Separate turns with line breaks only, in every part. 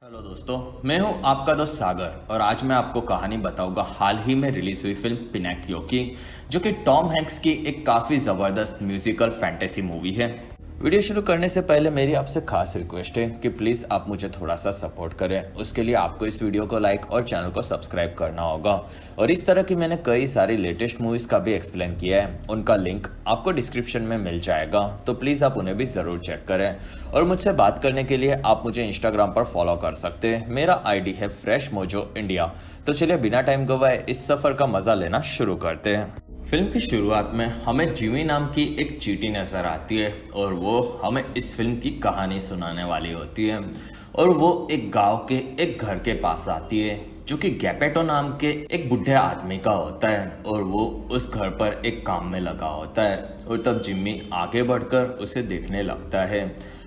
Hello दोस्तों, मैं हूं आपका दोस्त सागर और आज मैं आपको कहानी बताऊंगा हाल ही में रिलीज हुई फिल्म पिनोकियो की, जो कि टॉम हैंक्स की एक काफ़ी ज़बरदस्त म्यूजिकल फैंटेसी मूवी है। वीडियो शुरू करने से पहले मेरी आपसे खास रिक्वेस्ट है कि प्लीज़ आप मुझे थोड़ा सा सपोर्ट करें। उसके लिए आपको इस वीडियो को लाइक और चैनल को सब्सक्राइब करना होगा। और इस तरह की मैंने कई सारी लेटेस्ट मूवीज़ का भी एक्सप्लेन किया है, उनका लिंक आपको डिस्क्रिप्शन में मिल जाएगा, तो प्लीज़ आप उन्हें भी ज़रूर चेक करें। और मुझसे बात करने के लिए आप मुझे इंस्टाग्राम पर फॉलो कर सकते हैं। मेरा आईडी है फ्रेश मोजो इंडिया। तो चलिए बिना टाइम गवाए इस सफ़र का मज़ा लेना शुरू करते हैं। फिल्म की शुरुआत में हमें जिमी नाम की एक चींटी नजर आती है और वो हमें इस फिल्म की कहानी सुनाने वाली होती है। और वो एक गांव के एक घर के पास आती है जो कि गैपेटो नाम के एक बुढ़े आदमी का होता है और वो उस घर पर एक काम में लगा होता है। और तब जिम्मी आगे बढ़कर उसे देखने लगता है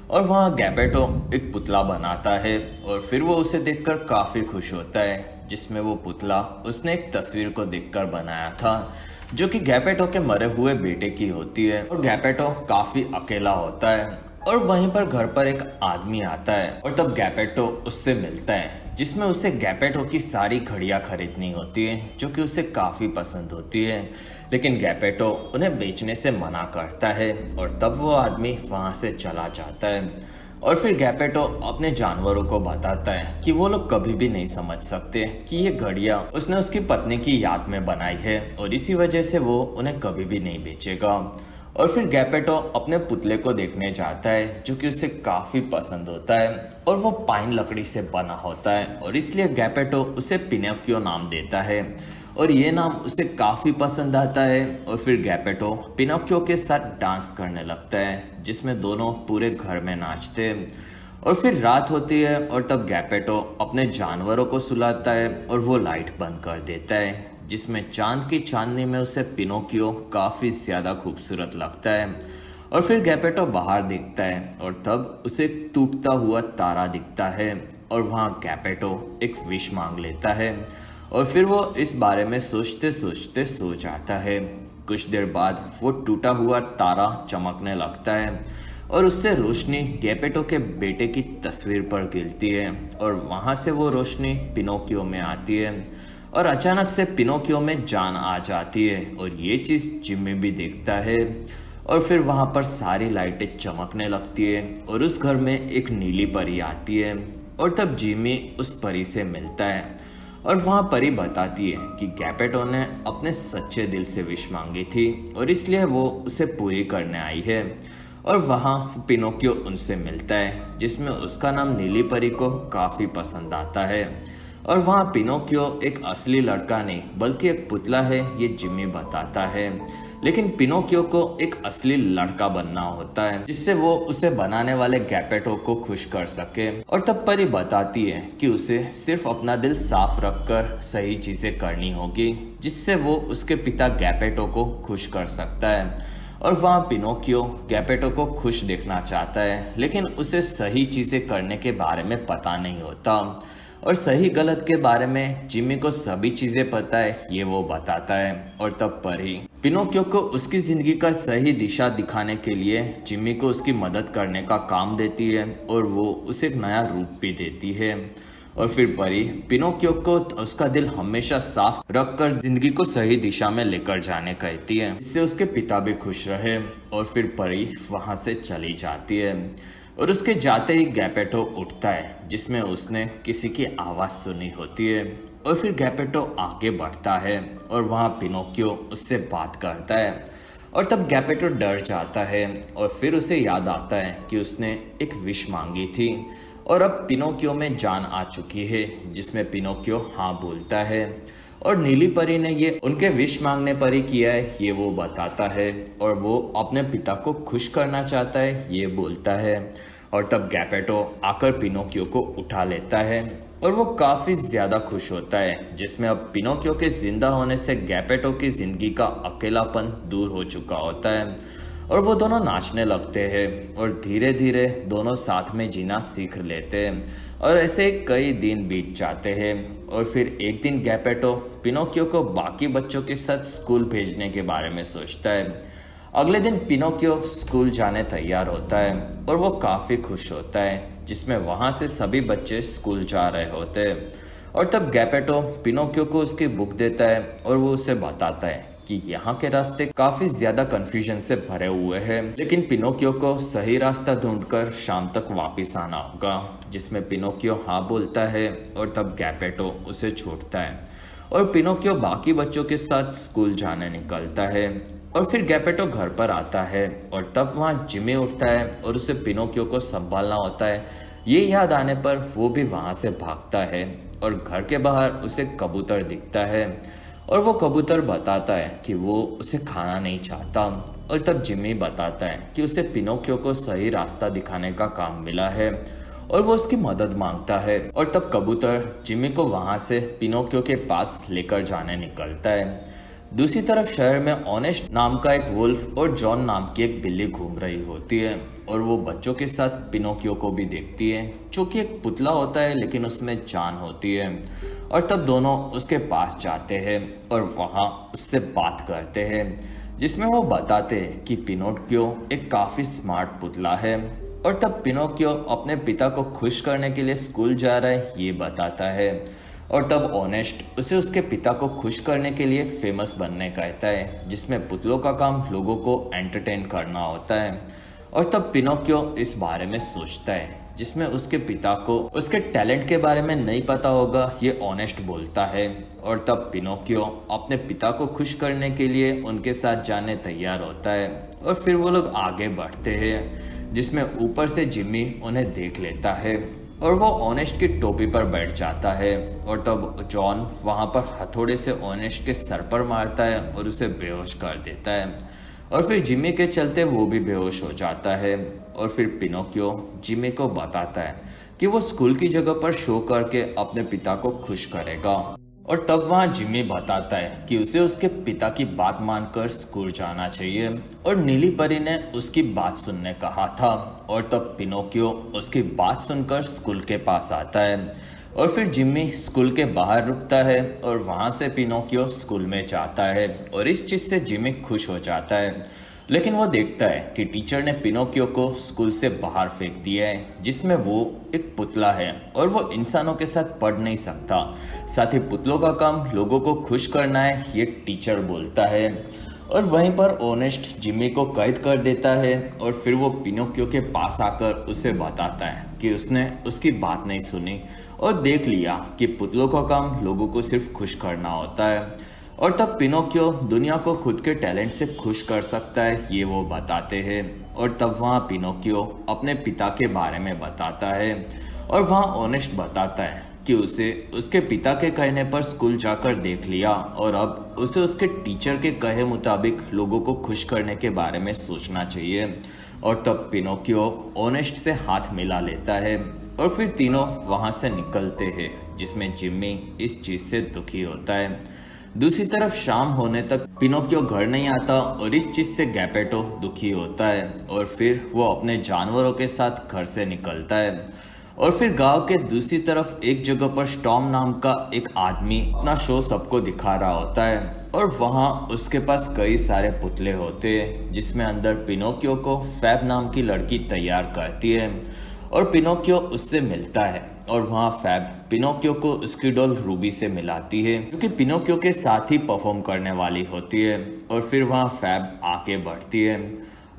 और वहाँ गैपेटो एक पुतला बनाता है और फिर वो उसे देखकर काफ़ी खुश होता है, जिसमें वो पुतला उसने एक तस्वीर को देखकर बनाया था जो कि गैपेटो के मरे हुए बेटे की होती है। और गैपेटो काफी अकेला होता है और वहीं पर घर पर एक आदमी आता है और तब गैपेटो उससे मिलता है, जिसमें उसे गैपेटो की सारी घड़ियां खरीदनी होती है जो कि उसे काफी पसंद होती है। लेकिन गैपेटो उन्हें बेचने से मना करता है और तब वो आदमी वहां से चला जाता है। और फिर गैपेटो अपने जानवरों को बताता है कि वो लोग कभी भी नहीं समझ सकते कि ये घड़ियां उसने उसकी पत्नी की याद में बनाई है और इसी वजह से वो उन्हें कभी भी नहीं बेचेगा। और फिर गैपेटो अपने पुतले को देखने जाता है जो कि उसे काफी पसंद होता है और वो पाइन लकड़ी से बना होता है और इसलिए गैपेटो उसे पिनोकियो नाम देता है और ये नाम उसे काफ़ी पसंद आता है। और फिर गैपेटो पिनोकियो के साथ डांस करने लगता है, जिसमें दोनों पूरे घर में नाचते हैं। और फिर रात होती है और तब गैपेटो अपने जानवरों को सुलाता है और वो लाइट बंद कर देता है, जिसमें चांद की चांदनी में उसे पिनोकियो काफ़ी ज़्यादा खूबसूरत लगता है। और फिर गैपेटो बाहर दिखता है और तब उसे टूटता हुआ तारा दिखता है और वहाँ गैपेटो एक विश मांग लेता है और फिर वो इस बारे में सोचते सोचते सो जाता है। कुछ देर बाद वो टूटा हुआ तारा चमकने लगता है और उससे रोशनी गैपेटो के बेटे की तस्वीर पर गिरती है और वहाँ से वो रोशनी पिनोकियो में आती है और अचानक से पिनोकियो में जान आ जाती है और ये चीज़ जिम्मी भी देखता है। और फिर वहाँ पर सारी लाइटें चमकने लगती है और उस घर में एक नीली परी आती है और तब जिम्मी उस परी से मिलता है और वहाँ परी बताती है कि गैपेटो ने अपने सच्चे दिल से विश मांगी थी और इसलिए वो उसे पूरी करने आई है। और वहाँ पिनोकियो उनसे मिलता है, जिसमें उसका नाम नीली परी को काफ़ी पसंद आता है। और वहाँ पिनोकियो एक असली लड़का नहीं बल्कि एक पुतला है, ये जिम्मी बताता है। लेकिन पिनोकियो को एक असली लड़का बनना होता है जिससे वो उसे बनाने वाले गैपेटो को खुश कर सके। और तब परी बताती है कि उसे सिर्फ अपना दिल साफ रखकर सही चीजें करनी होगी, जिससे वो उसके पिता गैपेटो को खुश कर सकता है। और वहाँ पिनोकियो गैपेटो को खुश देखना चाहता है, लेकिन उसे सही चीजें करने के बारे में पता नहीं होता और सही गलत के बारे में जिम्मी को सभी चीजें पता है, ये वो बताता है। और तब परी पिनोकियो को उसकी जिंदगी का सही दिशा दिखाने के लिए जिम्मी को उसकी मदद करने का काम देती है और वो उसे एक नया रूप भी देती है। और फिर परी पिनोकियो को उसका दिल हमेशा साफ रखकर जिंदगी को सही दिशा में लेकर जाने कहती है, इससे उसके पिता भी खुश रहे। और फिर परी वहां से चली जाती है और उसके जाते ही गैपेटो उठता है, जिसमें उसने किसी की आवाज़ सुनी होती है। और फिर गैपेटो आगे बढ़ता है और वहाँ पिनोकियो उससे बात करता है और तब गैपेटो डर जाता है और फिर उसे याद आता है कि उसने एक विश मांगी थी और अब पिनोकियो में जान आ चुकी है, जिसमें पिनोकियो हाँ बोलता है। और नीली परी ने ये उनके विश मांगने पर ही किया है, ये वो बताता है। और वो अपने पिता को खुश करना चाहता है, ये बोलता है। और तब गैपेटो आकर पिनोकियो को उठा लेता है और वो काफ़ी ज़्यादा खुश होता है, जिसमें अब पिनोकियो के जिंदा होने से गैपेटो की ज़िंदगी का अकेलापन दूर हो चुका होता है और वो दोनों नाचने लगते हैं और धीरे धीरे दोनों साथ में जीना सीख लेते हैं। और ऐसे कई दिन बीत जाते हैं और फिर एक दिन गैपेटो पिनोकियो को बाकी बच्चों के साथ स्कूल भेजने के बारे में सोचता है। अगले दिन पिनोकियो स्कूल जाने तैयार होता है और वो काफ़ी खुश होता है, जिसमें वहां से सभी बच्चे स्कूल जा रहे होते हैं। और तब गैपेटो पिनोकियो को उसकी बुक देता है और वो उसे बताता है कि यहाँ के रास्ते काफी ज्यादा कंफ्यूजन से भरे हुए हैं, लेकिन पिनोकियो को सही रास्ता ढूंढकर शाम तक वापस आना होगा। जिसमें पिनोकियो हाँ बोलता है और तब गैपेटो उसे छोड़ता है और पिनोकियो बाकी बच्चों के साथ स्कूल जाने निकलता है। और फिर गैपेटो घर पर आता है और तब वहाँ जिमी उठता है और उसे पिनोकियो को संभालना होता है। ये याद आने पर वो भी वहाँ से भागता है और घर के बाहर उसे कबूतर दिखता है और वो कबूतर बताता है कि वो उसे खाना नहीं चाहता। और तब जिमी बताता है कि उसे पिनोकियो को सही रास्ता दिखाने का काम मिला है और वो उसकी मदद मांगता है। और तब कबूतर जिमी को वहां से पिनोकियो के पास लेकर जाने निकलता है। दूसरी तरफ शहर में ऑनेस्ट नाम का एक वुल्फ और जॉन नाम की एक बिल्ली घूम रही होती है और वो बच्चों के साथ पिनोकियो को भी देखती है, जो कि एक पुतला होता है लेकिन उसमें जान होती है। और तब दोनों उसके पास जाते हैं और वहाँ उससे बात करते हैं, जिसमें वो बताते हैं कि पिनोकियो एक काफी स्मार्ट पुतला है। और तब पिनोकियो अपने पिता को खुश करने के लिए स्कूल जा रहा है ये बताता है। और तब ऑनेस्ट उसे उसके पिता को खुश करने के लिए फेमस बनने कहता है, जिसमें पुतलों का काम लोगों को एंटरटेन करना होता है। और तब पिनोकियो इस बारे में सोचता है, जिसमें उसके पिता को उसके टैलेंट के बारे में नहीं पता होगा, ये ऑनेस्ट बोलता है। और तब पिनोकियो अपने पिता को खुश करने के लिए उनके साथ जाने तैयार होता है और फिर वो लोग आगे बढ़ते हैं, जिसमें ऊपर से जिमी उन्हें देख लेता है और वो ऑनेस्ट की टोपी पर बैठ जाता है। और तब जॉन वहां पर हथौड़े से ऑनेस्ट के सर पर मारता है और उसे बेहोश कर देता है। और फिर जिमी के चलते वो भी बेहोश हो जाता है। और फिर पिनोकियो जिमी को बताता है कि वो स्कूल की जगह पर शो करके अपने पिता को खुश करेगा। और तब वहाँ जिमी बताता है कि उसे उसके पिता की बात मानकर स्कूल जाना चाहिए और नीली परी ने उसकी बात सुनने कहा था। और तब पिनोकियो उसकी बात सुनकर स्कूल के पास आता है और फिर जिमी स्कूल के बाहर रुकता है और वहां से पिनोकियो स्कूल में जाता है और इस चीज से जिमी खुश हो जाता है। लेकिन वो देखता है कि टीचर ने पिनोकियो को स्कूल से बाहर फेंक दिया है, जिसमें वो एक पुतला है और वो इंसानों के साथ पढ़ नहीं सकता। साथ ही पुतलों का काम लोगों को खुश करना है, ये टीचर बोलता है। और वहीं पर ऑनेस्ट जिमी को कैद कर देता है और फिर वो पिनोकियो के पास आकर उसे बताता है कि उसने उसकी बात नहीं सुनी और देख लिया कि पुतलों का काम लोगों को सिर्फ खुश करना होता है। और तब पिनोकियो दुनिया को खुद के टैलेंट से खुश कर सकता है, ये वो बताते हैं। और तब वहाँ पिनोकियो अपने पिता के बारे में बताता है और वहाँ ऑनेस्ट बताता है कि उसे उसके पिता के कहने पर स्कूल जाकर देख लिया और अब उसे उसके टीचर के कहे मुताबिक लोगों को खुश करने के बारे में सोचना चाहिए। और तब पिनोकियो ऑनेस्ट से हाथ मिला लेता है और फिर तीनों वहाँ से निकलते हैं, जिसमें जिम्मी इस चीज से दुखी होता है। दूसरी तरफ शाम होने तक पिनोकियो घर नहीं आता और इस चीज से गैपेटो दुखी होता है और फिर वो अपने जानवरों के साथ घर से निकलता है। और फिर गांव के दूसरी तरफ एक जगह पर स्टॉर्म नाम का एक आदमी अपना शो सबको दिखा रहा होता है और वहाँ उसके पास कई सारे पुतले होते हैं, जिसमें अंदर पिनोकियो को फैब नाम की लड़की तैयार करती है और पिनोकियो उससे मिलता है। और वहाँ फैब पिनोकियो को उसकी डॉल रूबी से मिलाती है, जो कि पिनोकियो के साथ ही परफॉर्म करने वाली होती है। और फिर वहाँ फैब आगे बढ़ती है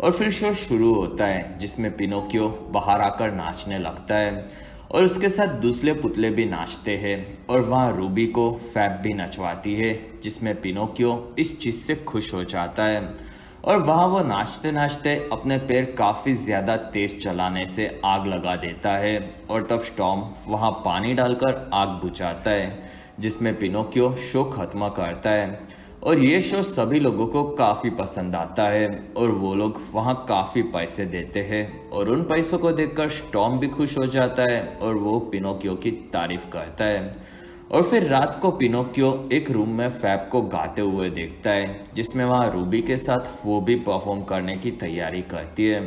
और फिर शो शुरू होता है, जिसमें पिनोकियो बाहर आकर नाचने लगता है और उसके साथ दूसरे पुतले भी नाचते हैं। और वहाँ रूबी को फैब भी नचवाती है, जिसमें पिनोकियो इस चीज से खुश हो जाता है। और वहाँ वो नाचते नाचते अपने पैर काफी ज्यादा तेज चलाने से आग लगा देता है और तब स्टॉर्म वहाँ पानी डालकर आग बुझाता है, जिसमें पिनोकियो शो खत्म करता है। और ये शो सभी लोगों को काफी पसंद आता है और वो लोग वहाँ काफी पैसे देते हैं और उन पैसों को देखकर स्टॉर्म भी खुश हो जाता है और वो पिनोकियो की तारीफ करता है। और फिर रात को पिनोकियो एक रूम में फैब को गाते हुए देखता है, जिसमें वहाँ रूबी के साथ वो भी परफॉर्म करने की तैयारी करती है।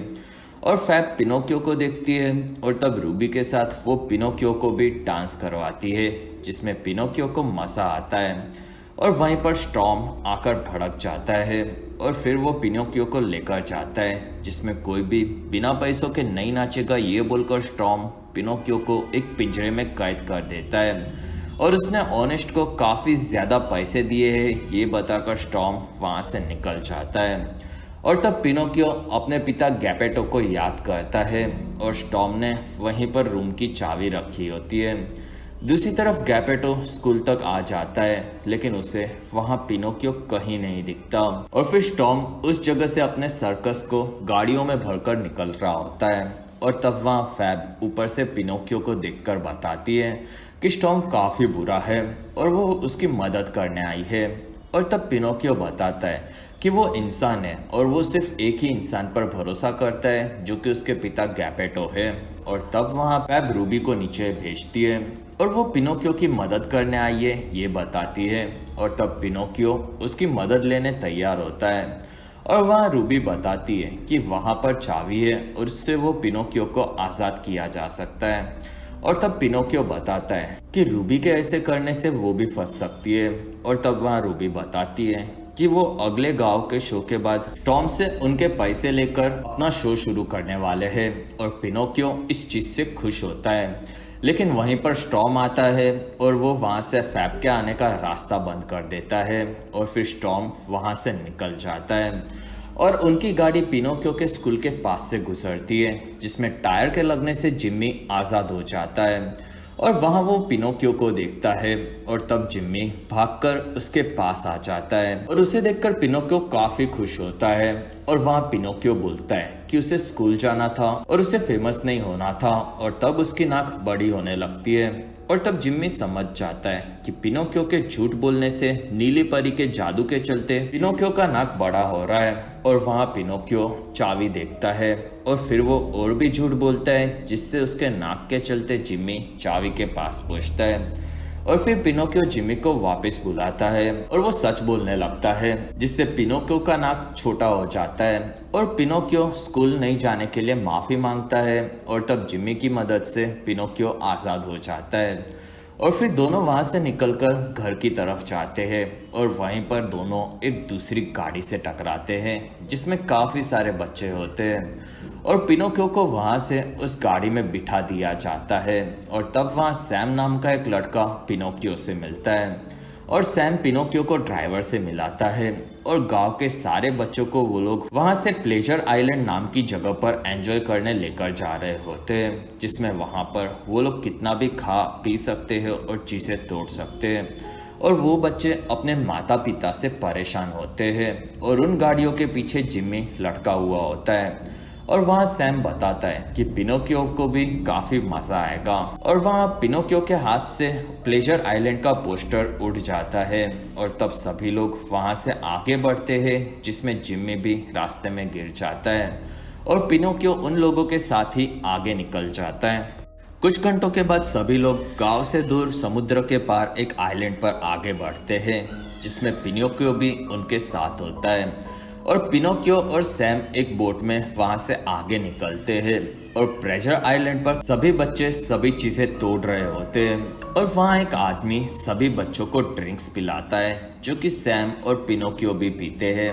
और फैब पिनोकियो को देखती है और तब रूबी के साथ वो पिनोकियो को भी डांस करवाती है, जिसमें पिनोकियो को मजा आता है। और वहीं पर स्टॉर्म आकर भड़क जाता है और फिर वो पिनोकियो को लेकर जाता है, जिसमें कोई भी बिना पैसों के नहीं नाचेगा ये बोलकर स्टॉर्म पिनोकियो को एक पिंजरे में कैद कर देता है और उसने ऑनेस्ट को काफ़ी ज़्यादा पैसे दिए हैं ये बताकर स्टॉर्म वहाँ से निकल जाता है। और तब पिनोकियो अपने पिता गैपेटो को याद करता है और स्टॉर्म ने वहीं पर रूम की चाबी रखी होती है। दूसरी तरफ गैपेटो स्कूल तक आ जाता है लेकिन उसे वहाँ पिनोकियो कहीं नहीं दिखता और फिर स्टॉर्म उस जगह से अपने सर्कस को गाड़ियों में भरकर निकल रहा होता है और तब वहाँ फैब ऊपर से पिनोकियो को देखकर बताती है कि स्टॉर्म काफ़ी बुरा है और वो उसकी मदद करने आई है। और तब पिनोकियो बताता है कि वो इंसान है और वो सिर्फ एक ही इंसान पर भरोसा करता है जो कि उसके पिता गैपेटो है। और तब वहाँ फैब रूबी को नीचे भेजती है और वो पिनोकियो की मदद करने आई है ये बताती है और तब पिनोकियो उसकी मदद लेने तैयार होता है और वहाँ रूबी बताती है कि वहाँ पर चाबी है और उससे वो पिनोकियो को आज़ाद किया जा सकता है। और तब पिनोकियो बताता है कि रूबी के ऐसे करने से वो भी फंस सकती है और तब वहाँ रूबी बताती है कि वो अगले गांव के शो के बाद टॉम से उनके पैसे लेकर अपना शो शुरू करने वाले हैं और पिनोकियो इस चीज़ से खुश होता है। लेकिन वहीं पर स्टॉर्म आता है और वो वहाँ से फैब के आने का रास्ता बंद कर देता है और फिर स्टॉर्म वहाँ से निकल जाता है और उनकी गाड़ी पिनोकियो के स्कूल के पास से गुजरती है जिसमें टायर के लगने से जिम्मी आज़ाद हो जाता है और वहाँ वो पिनोकियो को देखता है और तब जिम्मी भागकर उसके पास आ जाता है और उसे देखकर पिनोकियो काफ़ी खुश होता है और वहाँ पिनोकियो बोलता है कि उसे स्कूल जाना था और उसे फेमस नहीं होना था और तब उसकी नाक बड़ी होने लगती है और तब जिम्मी समझ जाता है कि पिनोकियो के झूठ बोलने से नीली परी के जादू के चलते पिनोकियो का नाक बड़ा हो रहा है और वहाँ पिनोकियो चाबी देखता है और फिर वो और भी झूठ बोलता है जिससे उसके नाक के चलते जिम्मी चाबी के पास पहुँचता है और फिर पिनोकियो जिम्मी को वापस बुलाता है और वो सच बोलने लगता है जिससे पिनोकियो का नाक छोटा हो जाता है और पिनोकियो स्कूल नहीं जाने के लिए माफ़ी मांगता है और तब जिम्मी की मदद से पिनोकियो आज़ाद हो जाता है और फिर दोनों वहाँ से निकलकर घर की तरफ जाते हैं और वहीं पर दोनों एक दूसरी गाड़ी से टकराते हैं जिसमें काफ़ी सारे बच्चे होते हैं और पिनोकियो को वहाँ से उस गाड़ी में बिठा दिया जाता है और तब वहाँ सैम नाम का एक लड़का पिनोकियो से मिलता है और सैम पिनोकियो को ड्राइवर से मिलाता है और गांव के सारे बच्चों को वो लोग वहाँ से प्लेजर आइलैंड नाम की जगह पर एंजॉय करने लेकर जा रहे होते हैं जिसमें वहाँ पर वो लोग कितना भी खा पी सकते हैं और चीज़ें तोड़ सकते हैं और वो बच्चे अपने माता पिता से परेशान होते हैं और उन गाड़ियों के पीछे जिम्मी लटका हुआ होता है और वहाँ सैम बताता है कि पिनोकियो को भी काफ़ी मज़ा आएगा और वहाँ पिनोकियो के हाथ से प्लेजर आइलैंड का पोस्टर उड़ जाता है और तब सभी लोग वहाँ से आगे बढ़ते हैं जिसमें जिम्मी भी रास्ते में गिर जाता है और पिनोकियो उन लोगों के साथ ही आगे निकल जाता है। कुछ घंटों के बाद सभी लोग गांव से दूर समुद्र के पार एक आइलैंड पर आगे बढ़ते हैं जिसमें पिनोकियो भी उनके साथ होता है और पिनोकियो और सैम एक बोट में वहां से आगे निकलते हैं और प्लेजर आइलैंड पर सभी बच्चे सभी चीजें तोड़ रहे होते हैं और वहां एक आदमी सभी बच्चों को ड्रिंक्स पिलाता है जो कि सैम और पिनोकियो भी पीते हैं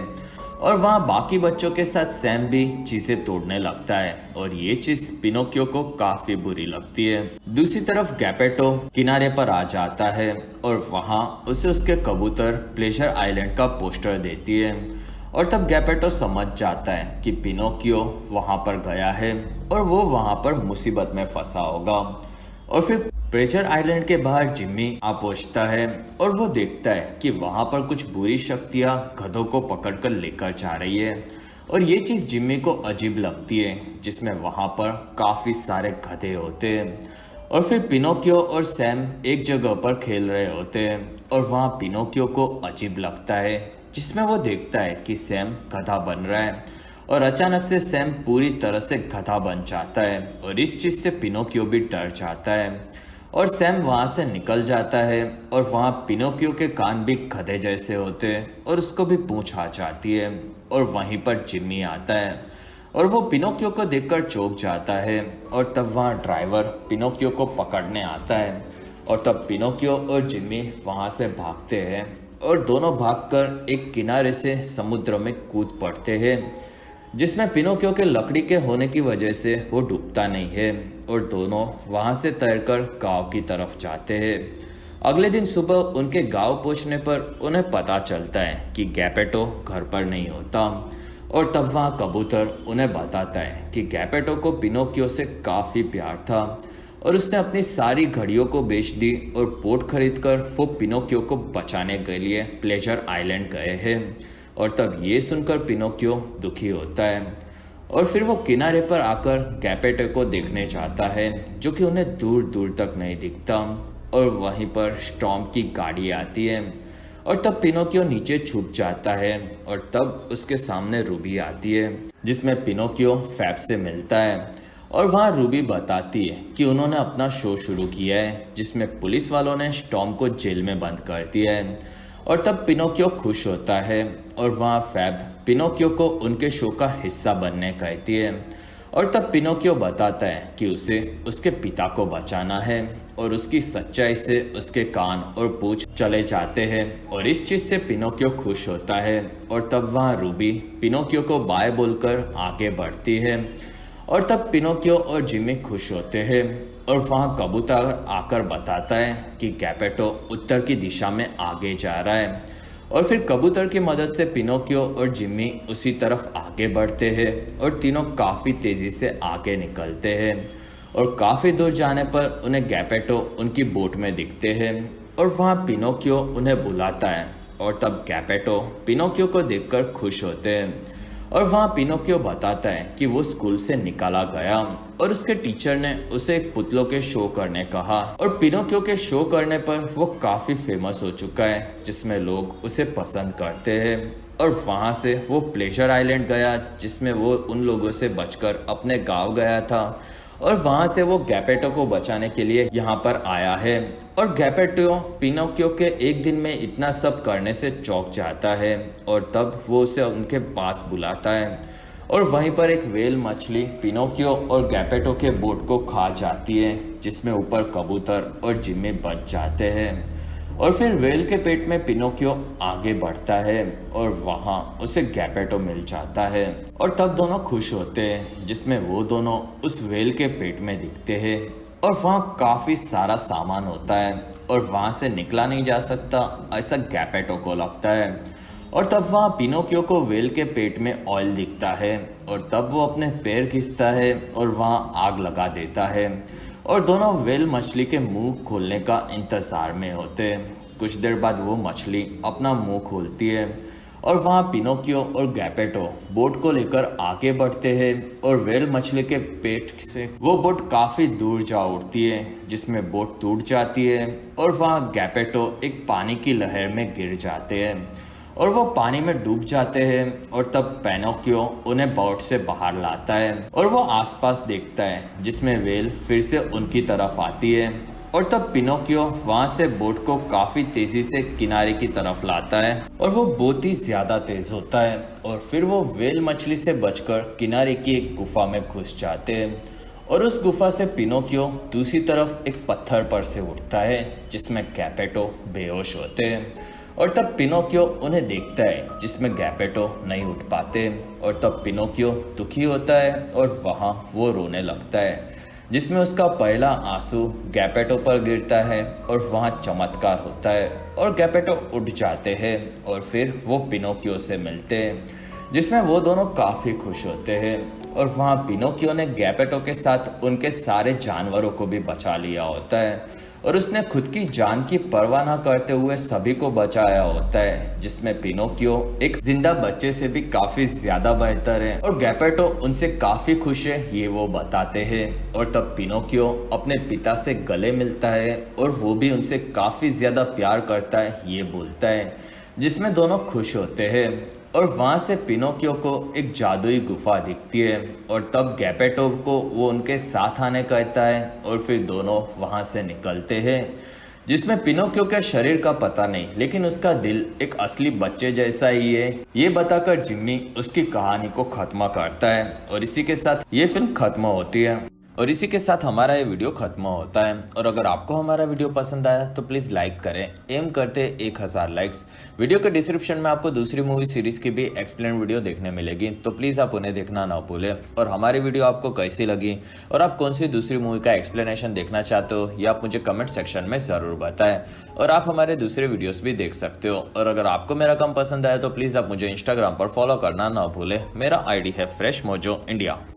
और वहाँ बाकी बच्चों के साथ सैम भी चीजें तोड़ने लगता है और ये चीज पिनोकियो को काफी बुरी लगती है। दूसरी तरफ गैपेटो किनारे पर आ जाता है और वहाँ उसे उसके कबूतर प्लेजर आइलैंड का पोस्टर देती है और तब गैपेटो समझ जाता है कि पिनोकियो वहाँ पर गया है और वो वहाँ पर मुसीबत में फंसा होगा और फिर प्लेजर आइलैंड के बाहर जिम्मी आ पहुंचता है और वो देखता है कि वहाँ पर कुछ बुरी शक्तियाँ गधों को पकड़कर लेकर जा रही है और ये चीज़ जिम्मी को अजीब लगती है जिसमें वहाँ पर काफ़ी सारे गधे होते हैं और फिर पिनोकियो और सैम एक जगह पर खेल रहे होते हैं और वहाँ पिनोकियो को अजीब लगता है जिसमें वो देखता है कि सैम गधा बन रहा है और अचानक से सैम पूरी तरह से गधा बन जाता है और इस चीज़ से पिनोकियो भी डर जाता है और सैम वहाँ से निकल जाता है और वहाँ पिनोकियो के कान भी गधे जैसे होते हैं और उसको भी पूंछ आ जाती है और वहीं पर जिम्मी आता है और वो पिनोकियो को देखकर चौंक जाता है और तब वहाँ ड्राइवर पिनोकियो को पकड़ने आता है और तब पिनोकियो और जिम्मी वहाँ से भागते हैं और दोनों भागकर एक किनारे से समुद्र में कूद पड़ते हैं। जिसमें पिनोकियो के लकड़ी के होने की वजह से वो डूबता नहीं है और दोनों वहां से तैरकर गांव की तरफ जाते हैं। अगले दिन सुबह उनके गांव पहुंचने पर उन्हें पता चलता है कि गैपेटो घर पर नहीं होता और तब वहाँ कबूतर उन्हें बताता है कि गैपेटो को पिनोकियो से काफ़ी प्यार था और उसने अपनी सारी घड़ियों को बेच दी और बोट खरीदकर वो पिनोकियो को बचाने के लिए प्लेजर आइलैंड गए हैं। और तब ये सुनकर पिनोकियो दुखी होता है और फिर वो किनारे पर आकर गैपेटो को देखने जाता है जो कि उन्हें दूर दूर तक नहीं दिखता। और वहीं पर स्टॉर्म की गाड़ी आती है और तब पिनोकियो नीचे छुप जाता है और तब उसके सामने रूबी आती है जिसमें पिनोकियो फैब से मिलता है। और वहाँ रूबी बताती है कि उन्होंने अपना शो शुरू किया है जिसमें पुलिस वालों ने स्टॉर्म को जेल में बंद कर दिया है। और तब पिनोकियो खुश होता है और वहाँ फैब पिनोकियो को उनके शो का हिस्सा बनने कहती है। और तब पिनोकियो बताता है कि उसे उसके पिता को बचाना है और उसकी सच्चाई से उसके कान और पूंछ चले जाते हैं और इस चीज़ से पिनोकियो खुश होता है। और तब वहाँ रूबी पिनोकियो को बाय बोलकर आगे बढ़ती है और तब पिनोकियो और जिमी खुश होते हैं। और वहाँ कबूतर आकर बताता है कि गैपेटो उत्तर की दिशा में आगे जा रहा है और फिर कबूतर की मदद से पिनोकियो और जिमी उसी तरफ आगे बढ़ते हैं और तीनों काफ़ी तेज़ी से आगे निकलते हैं। और काफ़ी दूर जाने पर उन्हें गैपेटो उनकी बोट में दिखते हैं और वहाँ पिनोकियो उन्हें बुलाता है और तब गैपेटो पिनोकियो को देखकर खुश होते हैं। और वहाँ पिनोकियो बताता है कि वो स्कूल से निकाला गया और उसके टीचर ने उसे एक पुतलों के शो करने कहा और पिनोकियो के शो करने पर वो काफ़ी फेमस हो चुका है जिसमें लोग उसे पसंद करते हैं। और वहाँ से वो प्लेजर आइलैंड गया जिसमें वो उन लोगों से बचकर अपने गांव गया था और वहाँ से वो गैपेटो को बचाने के लिए यहाँ पर आया है। और गैपेटो पिनोकियो के एक दिन में इतना सब करने से चौंक जाता है और तब वो उसे उनके पास बुलाता है और वहीं पर एक व्हेल मछली पिनोकियो और गैपेटो के बोट को खा जाती है जिसमें ऊपर कबूतर और जिमी बच जाते हैं। और फिर व्हेल के पेट में पिनोकियो आगे बढ़ता है और वहाँ उसे गैपेटो मिल जाता है और तब दोनों खुश होते हैं जिसमें वो दोनों उस व्हेल के पेट में दिखते हैं और वहाँ काफ़ी सारा सामान होता है और वहाँ से निकला नहीं जा सकता ऐसा गैपेटो को लगता है। और तब वहाँ पिनोकियो को व्हेल के पेट में ऑयल दिखता है और तब वो अपने पैर खींचता है और वहाँ आग लगा देता है और दोनों व्हेल मछली के मुंह खोलने का इंतज़ार में होते हैं। कुछ देर बाद वो मछली अपना मुंह खोलती है और वहाँ पिनोकियो और गैपेटो बोट को लेकर आगे बढ़ते हैं और व्हेल मछली के पेट से वो बोट काफ़ी दूर जा उड़ती है जिसमें बोट टूट जाती है और वहाँ गैपेटो एक पानी की लहर में गिर जाते हैं और वो पानी में डूब जाते हैं। और तब पिनोकियो उन्हें बोट से बाहर लाता है और वो आसपास देखता है जिसमें व्हेल फिर से उनकी तरफ आती है और तब पिनोकियो वहाँ से बोट को काफ़ी तेज़ी से किनारे की तरफ लाता है और वो बहुत ही ज़्यादा तेज़ होता है और फिर वो व्हेल मछली से बचकर किनारे की एक गुफा में घुस जाते हैं और उस गुफा से पिनोकियो दूसरी तरफ एक पत्थर पर से उठता है जिसमें गैपेटो बेहोश होते हैं और तब पिनोकियो उन्हें देखता है जिसमें गैपेटो नहीं उठ पाते और तब पिनोकियो दुखी होता है और वहाँ वो रोने लगता है जिसमें उसका पहला आंसू गैपेटो पर गिरता है और वहाँ चमत्कार होता है और गैपेटो उठ जाते हैं और फिर वो पिनोकियो से मिलते हैं जिसमें वो दोनों काफ़ी खुश होते हैं। और वहाँ पिनोकियो ने गैपेटो के साथ उनके सारे जानवरों को भी बचा लिया होता है और उसने खुद की जान की परवाह न करते हुए सभी को बचाया होता है जिसमें पिनोकियो एक जिंदा बच्चे से भी काफी ज्यादा बेहतर है और गैपेटो उनसे काफी खुश है ये वो बताते हैं। और तब पिनोकियो अपने पिता से गले मिलता है और वो भी उनसे काफी ज्यादा प्यार करता है ये बोलता है जिसमें दोनों खुश होते हैं। और वहाँ से पिनोकियो को एक जादुई गुफा दिखती है और तब गैपेटो को वो उनके साथ आने कहता है और फिर दोनों वहाँ से निकलते हैं जिसमें पिनोकियो के शरीर का पता नहीं लेकिन उसका दिल एक असली बच्चे जैसा ही है ये बताकर जिमी उसकी कहानी को खत्म करता है और इसी के साथ ये फिल्म खत्म होती है। और इसी के साथ हमारा ये वीडियो खत्म होता है। और अगर आपको हमारा वीडियो पसंद आया तो प्लीज़ लाइक करें, एम करते 1000 लाइक्स। वीडियो के डिस्क्रिप्शन में आपको दूसरी मूवी सीरीज की भी एक्सप्लेन वीडियो देखने मिलेगी, तो प्लीज़ आप उन्हें देखना ना भूलें। और हमारी वीडियो आपको कैसी लगी और आप कौन सी दूसरी मूवी का एक्सप्लेनेशन देखना चाहते हो ये आप मुझे कमेंट सेक्शन में ज़रूर बताएं। और आप हमारे दूसरे वीडियोस भी देख सकते हो। और अगर आपको मेरा काम पसंद आया तो प्लीज़ आप मुझे इंस्टाग्राम पर फॉलो करना ना भूलें। मेरा आईडी है फ्रेश मोजो इंडिया।